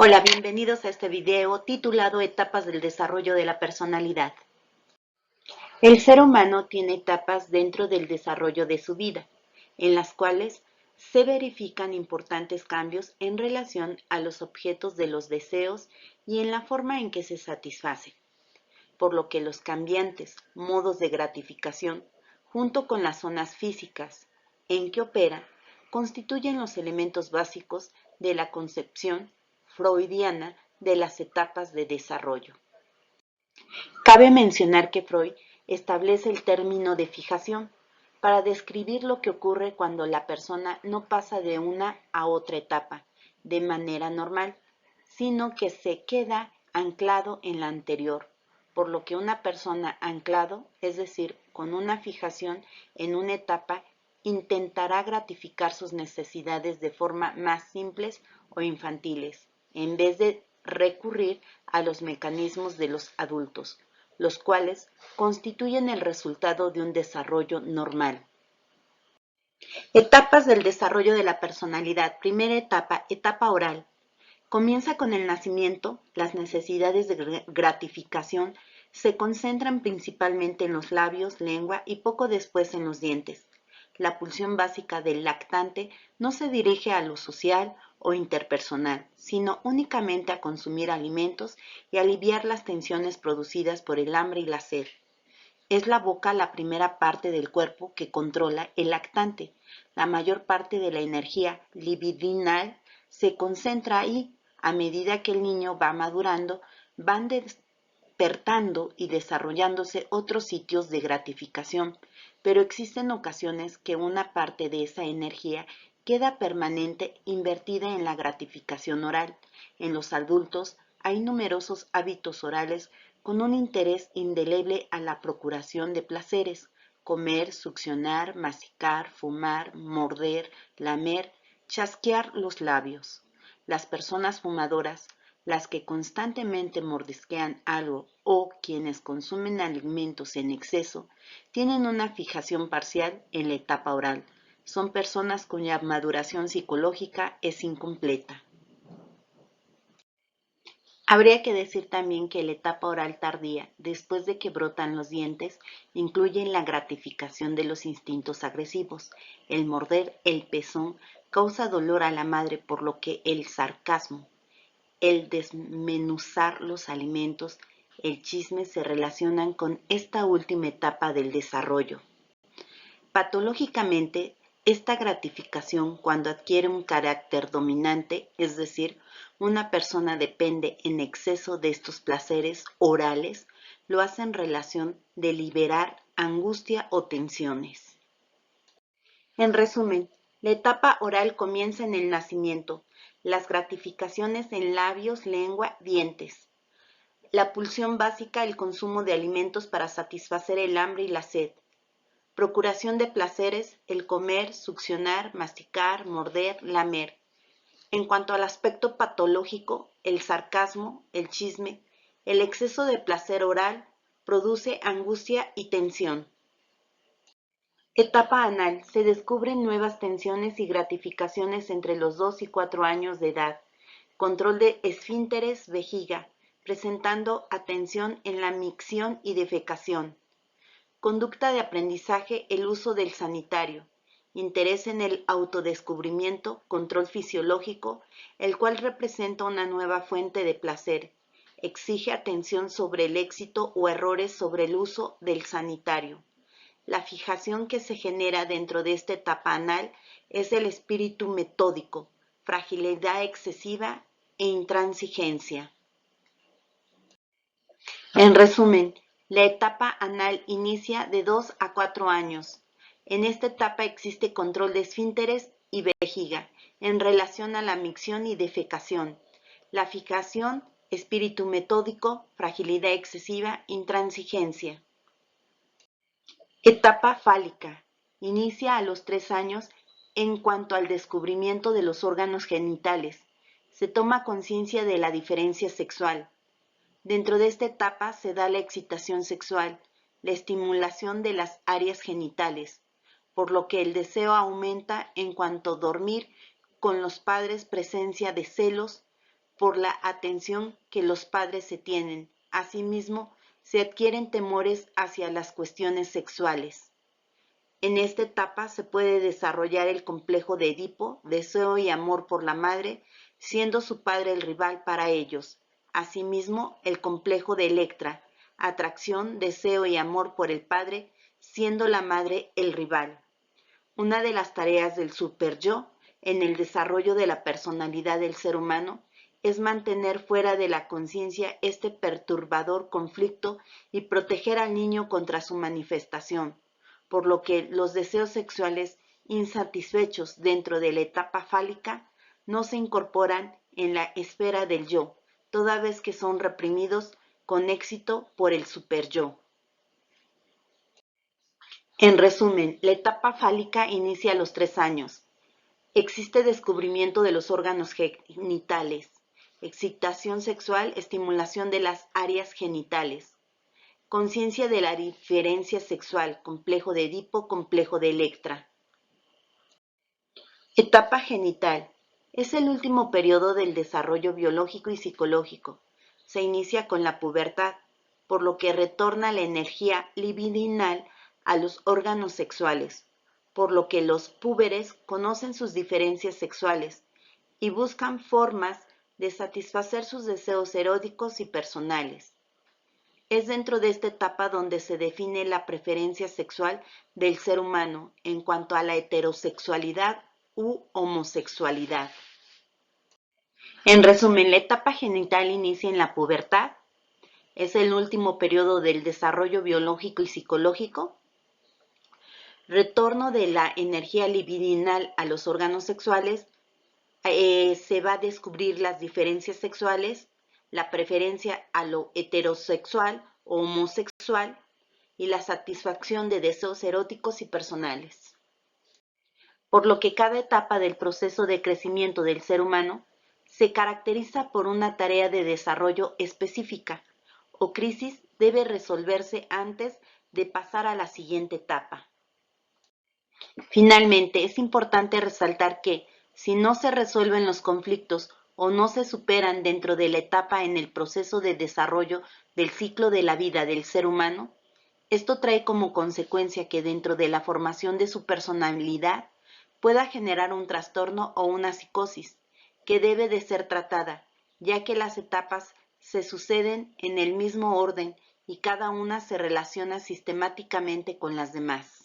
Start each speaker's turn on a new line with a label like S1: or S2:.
S1: Hola, bienvenidos a este video titulado Etapas del desarrollo de la personalidad. El ser humano tiene etapas dentro del desarrollo de su vida, en las cuales se verifican importantes cambios en relación a los objetos de los deseos y en la forma en que se satisfacen, por lo que los cambiantes modos de gratificación, junto con las zonas físicas en que opera, constituyen los elementos básicos de la concepción freudiana de las etapas de desarrollo. Cabe mencionar que Freud establece el término de fijación para describir lo que ocurre cuando la persona no pasa de una a otra etapa de manera normal, sino que se queda anclado en la anterior, por lo que una persona anclado, es decir, con una fijación en una etapa, intentará gratificar sus necesidades de forma más simples o infantiles, en vez de recurrir a los mecanismos de los adultos, los cuales constituyen el resultado de un desarrollo normal. Etapas del desarrollo de la personalidad. Primera etapa, etapa oral. Comienza con el nacimiento. Las necesidades de gratificación se concentran principalmente en los labios, lengua y poco después en los dientes. La pulsión básica del lactante no se dirige a lo social o interpersonal, sino únicamente a consumir alimentos y aliviar las tensiones producidas por el hambre y la sed. Es la boca la primera parte del cuerpo que controla el lactante. La mayor parte de la energía libidinal se concentra ahí. A medida que el niño va madurando, van despertando y desarrollándose otros sitios de gratificación, pero existen ocasiones que una parte de esa energía queda permanente invertida en la gratificación oral. En los adultos hay numerosos hábitos orales con un interés indeleble a la procuración de placeres: comer, succionar, masticar, fumar, morder, lamer, chasquear los labios. Las personas fumadoras, las que constantemente mordisquean algo o quienes consumen alimentos en exceso, tienen una fijación parcial en la etapa oral. Son personas cuya maduración psicológica es incompleta. Habría que decir también que la etapa oral tardía, después de que brotan los dientes, incluye la gratificación de los instintos agresivos. El morder el pezón causa dolor a la madre, por lo que el sarcasmo, el desmenuzar los alimentos, el chisme se relacionan con esta última etapa del desarrollo. Patológicamente, esta gratificación, cuando adquiere un carácter dominante, es decir, una persona depende en exceso de estos placeres orales, lo hace en relación de liberar angustia o tensiones. En resumen, la etapa oral comienza en el nacimiento, las gratificaciones en labios, lengua, dientes. La pulsión básica, el consumo de alimentos para satisfacer el hambre y la sed. Procuración de placeres, el comer, succionar, masticar, morder, lamer. En cuanto al aspecto patológico, el sarcasmo, el chisme, el exceso de placer oral produce angustia y tensión. Etapa anal. Se descubren nuevas tensiones y gratificaciones entre los 2 y 4 años de edad. Control de esfínteres, vejiga, presentando atención en la micción y defecación. Conducta de aprendizaje, el uso del sanitario. Interés en el autodescubrimiento, control fisiológico, el cual representa una nueva fuente de placer. Exige atención sobre el éxito o errores sobre el uso del sanitario. La fijación que se genera dentro de esta etapa anal es el espíritu metódico, fragilidad excesiva e intransigencia. En resumen, la etapa anal inicia de 2 a 4 años. En esta etapa existe control de esfínteres y vejiga en relación a la micción y defecación. La fijación, espíritu metódico, fragilidad excesiva, intransigencia. Etapa fálica. Inicia a los 3 años en cuanto al descubrimiento de los órganos genitales. Se toma conciencia de la diferencia sexual. Dentro de esta etapa se da la excitación sexual, la estimulación de las áreas genitales, por lo que el deseo aumenta en cuanto dormir con los padres, presencia de celos, por la atención que los padres se tienen. Asimismo, se adquieren temores hacia las cuestiones sexuales. En esta etapa se puede desarrollar el complejo de Edipo, deseo y amor por la madre, siendo su padre el rival para ellos. Asimismo, el complejo de Electra, atracción, deseo y amor por el padre, siendo la madre el rival. Una de las tareas del superyo en el desarrollo de la personalidad del ser humano es mantener fuera de la conciencia este perturbador conflicto y proteger al niño contra su manifestación, por lo que los deseos sexuales insatisfechos dentro de la etapa fálica no se incorporan en la esfera del yo, toda vez que son reprimidos con éxito por el superyo. En resumen, la etapa fálica inicia a los 3 años. Existe descubrimiento de los órganos genitales, excitación sexual, estimulación de las áreas genitales, conciencia de la diferencia sexual, complejo de Edipo, complejo de Electra. Etapa genital. Es el último periodo del desarrollo biológico y psicológico. Se inicia con la pubertad, por lo que retorna la energía libidinal a los órganos sexuales, por lo que los púberes conocen sus diferencias sexuales y buscan formas de satisfacer sus deseos eróticos y personales. Es dentro de esta etapa donde se define la preferencia sexual del ser humano en cuanto a la heterosexualidad u homosexualidad. En resumen, la etapa genital inicia en la pubertad, es el último periodo del desarrollo biológico y psicológico, retorno de la energía libidinal a los órganos sexuales, se va a descubrir las diferencias sexuales, la preferencia a lo heterosexual o homosexual y la satisfacción de deseos eróticos y personales. Por lo que cada etapa del proceso de crecimiento del ser humano se caracteriza por una tarea de desarrollo específica o crisis debe resolverse antes de pasar a la siguiente etapa. Finalmente, es importante resaltar que, si no se resuelven los conflictos o no se superan dentro de la etapa en el proceso de desarrollo del ciclo de la vida del ser humano, esto trae como consecuencia que dentro de la formación de su personalidad pueda generar un trastorno o una psicosis que debe de ser tratada, ya que las etapas se suceden en el mismo orden y cada una se relaciona sistemáticamente con las demás.